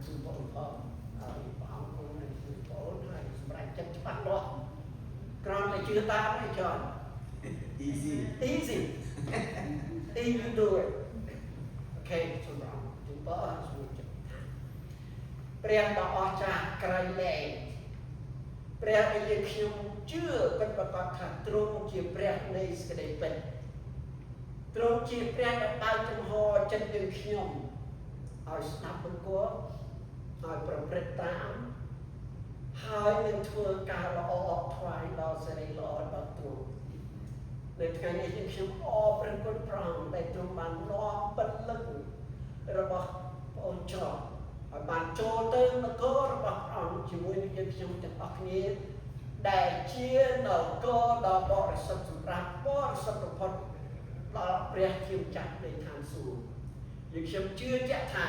ស៊ូបងផងហើយព្រះអង្គគង់នៅជួយបងហើយសម្រាប់ចិត្តច្បាស់លាស់ក្រំតែជឿតាមឯងចន់ easy easy you do it អូខេសម្រាប់ជួយបងជួយចិត្តព្រះដ៏អស្ចារ្យក្រៃលែងព្រះដែលយើងខ្ញុំជឿពិតប្រាកដថាទ្រង់ជាព្រះនៃសេចក្តីពិតទ្រង់ជាព្រះដែលបើកចំហចិត្តយើងខ្ញុំឲ្យស្ដាប់បង្គាប់ឲ្យប្រព្រឹត្តតាមហើយនឹងធ្វើការល្អថ្វាយដល់សេរីល្អដល់ទ្រង់នៅថ្ងៃនេះយើងខ្ញុំអរព្រះគុណព្រះអង្គដែលទ្រង់បាននាំពលឹករបស់បងអូនចោះឲ្យបានចូលទៅនគររបស់ព្រះអង្គជាមួយនឹងយើងខ្ញុំទាំងអស់គ្នាដែលជានគរដ៏បរិសុទ្ធសម្រាប់បរិសុទ្ធបំផុតដល់ព្រះជាម្ចាស់នៃឋានសួគ៌យើងខ្ញុំជឿជាក់ថា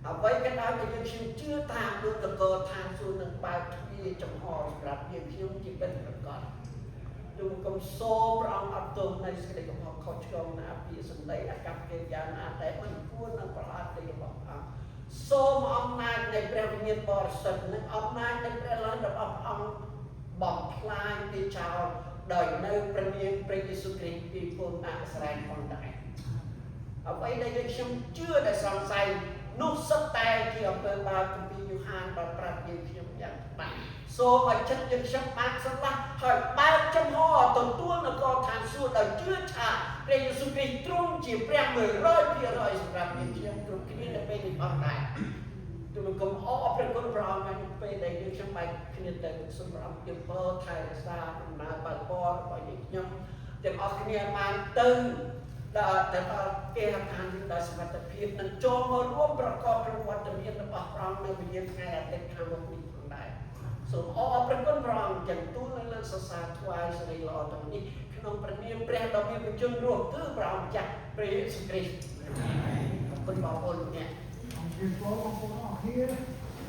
អ្វីក៏ដោយដែលយើងខ្ញុំជឿថានោះនគរឋានសួគ៌នឹងបើកទ្វារចំហសម្រាប់យើងខ្ញុំជាពិតប្រាកដទូកុំសូមព្រះអង្គអត់ទោសនៃសេចក្តីកំហុសខុសឆ្គងណាពីសម្ដីអកប្បកិរិយាណាដែលមិនគួរនឹងប្រឡាក់នៃរបស់ព្រះអង្គសូមអំណាចនៃព្រះវិញ្ញាណបរិសុទ្ធនិងអំណាចនៃព្រះលិទ្ធរបស់ព្រះអង្គបំផ្លាញពីចោលដោយនៅព្រះនាមព្រះយេស៊ូវគ្រីស្ទពីកូនអស្ចារ្យផងដែរអ្វីដែលយើងខ្ញុំជឿដែលសង្ស័យនោះសុទ្ធតែជាអំពើបាបគម្ពីរយូហានបានប្រាប់យើងខ្ញុំយ៉ាងច្បាស់សូមឲ្យចិត្តយើងខ្ញុំបានសម្លាស់ហើយបើកចំហទទួលនគរឋានសួគ៌ដោយជឿថាព្រះយេស៊ូវគ្រីស្ទទ្រង់ជាព្រះ 100% សម្រាប់យើងខ្ញុំគ្រប់គ្នានៅពេលនេះផងដែរទូលគុំអរព្រះគុណព្រះអង្គនៅពេលដែលយើងខ្ញុំបែកគ្នាទៅសម្រាប់យើងពោថែរក្សាដំណើរបើកពររបស់យើងខ្ញុំទាំងអស់គ្នាបានទៅដល់គេហដ្ឋានដោយសមត្ថភាពនឹងចូលមករួមប្រកបក្នុងវត្តមានរបស់ព្រះអង្គនៅវិញ្ញាណថ្ងៃអាទិត្យខាងមុខនេះផងដែរសូមអរព្រះគុណព្រះអង្គទាំងទូលនិងសរសើរថ្វាយសេរីល្អទាំងនេះក្នុងព្រះនាមព្រះដ៏មានបញ្ជនរស់គឺព្រះអង្គម្ចាស់ព្រះយេស៊ូវគ្រីស្ទអរគុណបងប្អូនអ្នក Ông kia có here